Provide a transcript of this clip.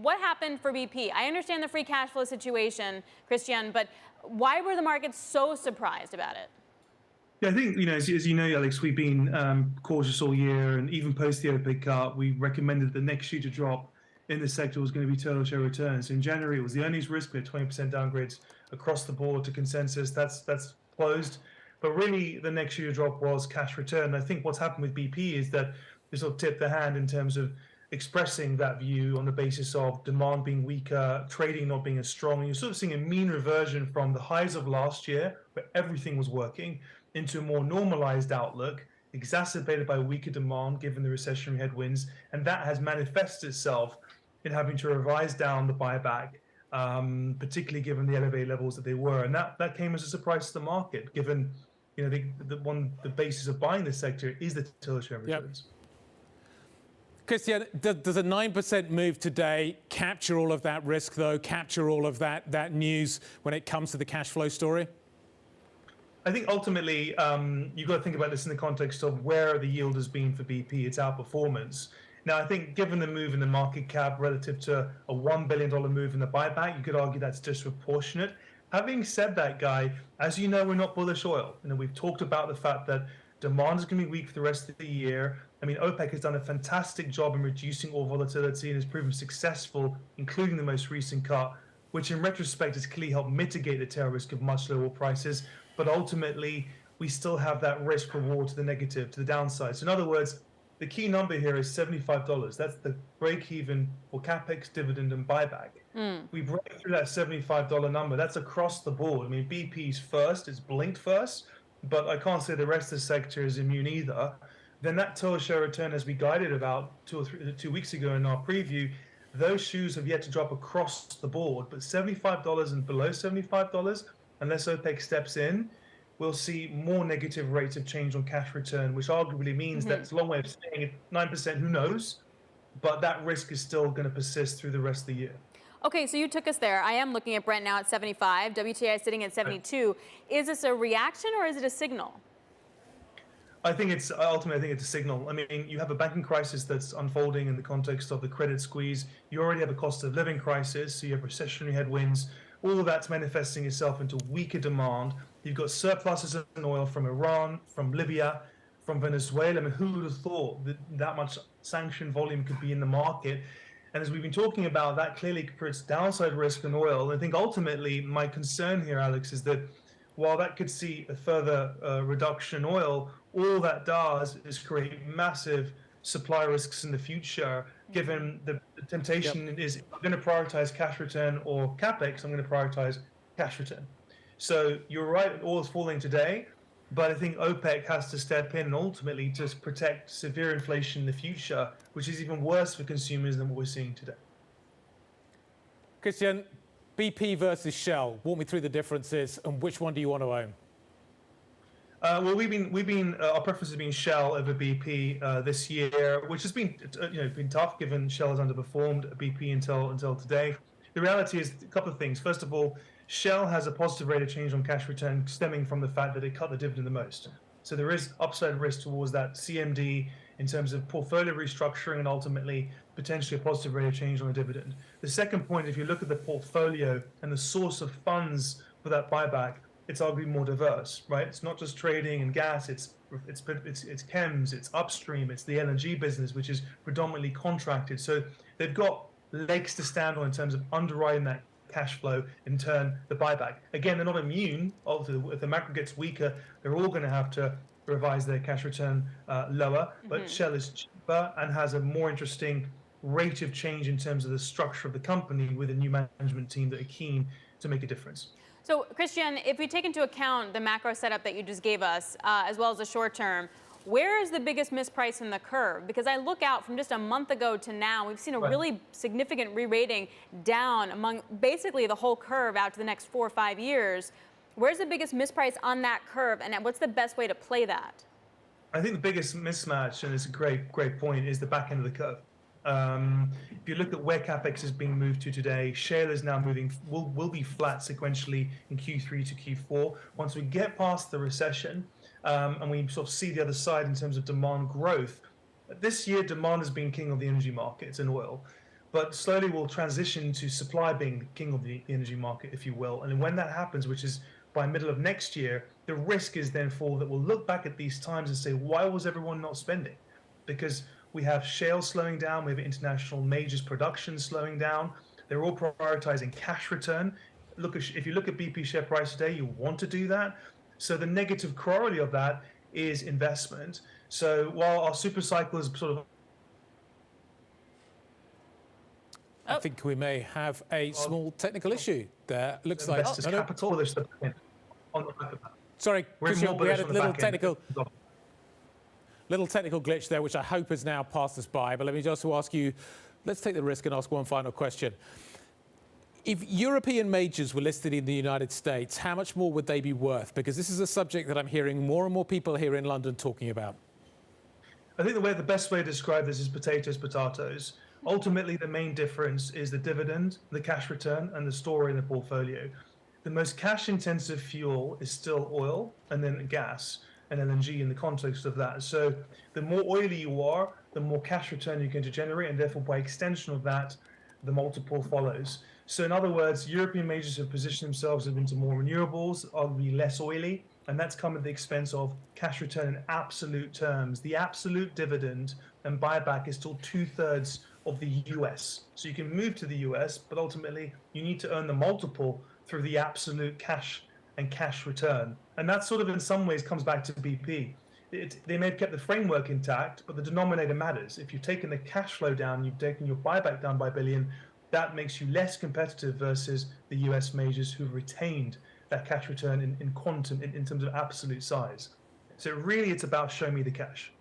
What happened for BP? I understand the free cash flow situation, Christyan, but why were the markets so surprised about it? Yeah, I think, as you know, Alex, we've been cautious all year, and even post the OPEC cut, we recommended the next shoe to drop in the sector was going to be total share returns. In January, it was the earnings risk. We had 20% downgrades across the board to consensus. That's closed. But really, the next shoe to drop was cash return. And I think what's happened with BP is that they sort of tipped the hand in terms of expressing that view on the basis of demand being weaker, trading not being as strong. And you're sort of seeing a mean reversion from the highs of last year, where everything was working, into a more normalized outlook, exacerbated by weaker demand given the recessionary headwinds. And that has manifested itself in having to revise down the buyback, particularly given the elevated levels that they were. And that came as a surprise to the market, given the basis of buying this sector is the total share returns. Yep. Christyan, does a 9% move today capture all of that risk, though, capture all of that news when it comes to the cash flow story? I think ultimately you've got to think about this in the context of where the yield has been for BP, its outperformance. Now, I think given the move in the market cap relative to a $1 billion move in the buyback, you could argue that's disproportionate. Having said that, Guy, as you know, we're not bullish oil. We've talked about the fact that demand is going to be weak for the rest of the year. I mean, OPEC has done a fantastic job in reducing oil volatility and has proven successful, including the most recent cut, which in retrospect has clearly helped mitigate the tail risk of much lower oil prices. But ultimately, we still have that risk reward to the negative, to the downside. So in other words, the key number here is $75. That's the break even for capex, dividend, and buyback. We break through that $75 number. That's across the board. I mean, BP's first, it's blinked first, but I can't say the rest of the sector is immune either. Then that total share return, as we guided about 2 weeks ago in our preview, those shoes have yet to drop across the board. But $75 and below $75, unless OPEC steps in, we'll see more negative rates of change on cash return, which arguably means that it's a long way of saying it, 9%, who knows? But that risk is still going to persist through the rest of the year. Okay, so you took us there. I am looking at Brent now at 75, WTI is sitting at 72. Is this a reaction or is it a signal? I think it's ultimately, a signal. I mean, you have a banking crisis that's unfolding in the context of the credit squeeze. You already have a cost of living crisis, so you have recessionary headwinds. All of that's manifesting itself into weaker demand. You've got surpluses in oil from Iran, from Libya, from Venezuela. I mean, who would have thought that much sanction volume could be in the market? And as we've been talking about, that clearly creates downside risk in oil. I think ultimately my concern here, Alex, is that while that could see a further reduction in oil, all that does is create massive supply risks in the future, given the temptation is, I'm going to prioritize cash return or capex, I'm going to prioritize cash return. So you're right, oil is falling today, but I think OPEC has to step in and ultimately just protect severe inflation in the future, which is even worse for consumers than what we're seeing today. Christyan, BP versus Shell, walk me through the differences and which one do you want to own? Well, our preference has been Shell over BP this year, which has been, been tough given Shell has underperformed BP until today. The reality is a couple of things. First of all, Shell has a positive rate of change on cash return stemming from the fact that it cut the dividend the most. So there is upside risk towards that CMD in terms of portfolio restructuring and ultimately potentially a positive rate of change on the dividend. The second point, if you look at the portfolio and the source of funds for that buyback, it's arguably more diverse, right? It's not just trading and gas, it's chems, it's upstream, it's the LNG business, which is predominantly contracted. So they've got legs to stand on in terms of underwriting that cash flow, in turn the buyback. Again, they're not immune. If the macro gets weaker, they're all going to have to revise their cash return lower. But Shell is cheaper and has a more interesting rate of change in terms of the structure of the company with a new management team that are keen to make a difference. So, Christyan, if we take into account the macro setup that you just gave us, as well as the short term, where is the biggest misprice in the curve? Because I look out from just a month ago to now, we've seen a really significant re-rating down among basically the whole curve out to the next 4 or 5 years. Where's the biggest misprice on that curve, and what's the best way to play that? I think the biggest mismatch, and it's a great point, is the back end of the curve. If you look at where capex is being moved to today, shale is now moving, will be flat sequentially in Q3 to Q4. Once we get past the recession and we sort of see the other side in terms of demand growth, this year demand has been king of the energy markets and oil. but slowly we'll transition to supply being the king of the energy market, if you will. And when that happens, which is by middle of next year, the risk is then for that we'll look back at these times and say, why was everyone not spending? Because we have shale slowing down, we have international majors production slowing down. They're all prioritizing cash return. If you look at BP share price today, you want to do that. So the negative corollary of that is investment. So while our super cycle is sort of I think we may have a small technical issue there. Looks like investors' capital, there's the on the back of that. Sorry, We're Christian, more we had bullish a on the little back end. technical glitch there, which I hope has now passed us by. But let me just ask you, let's take the risk and ask one final question. If European majors were listed in the United States, how much more would they be worth? Because this is a subject that I'm hearing more and more people here in London talking about. I think the best way to describe this is potatoes. Ultimately, the main difference is the dividend, the cash return, and the story in the portfolio. The most cash-intensive fuel is still oil, and then gas and LNG in the context of that. So the more oily you are, the more cash return you're going to generate, and therefore, by extension of that, the multiple follows. So in other words, European majors have positioned themselves into more renewables, arguably less oily, and that's come at the expense of cash return in absolute terms. The absolute dividend and buyback is still 2/3 of the US. So you can move to the US, but ultimately you need to earn the multiple through the absolute cash and cash return. And that sort of in some ways comes back to BP. They may have kept the framework intact, but the denominator matters. If you've taken the cash flow down, you've taken your buyback down by $1 billion, that makes you less competitive versus the US majors who've retained that cash return in quantum, in terms of absolute size. So really it's about show me the cash.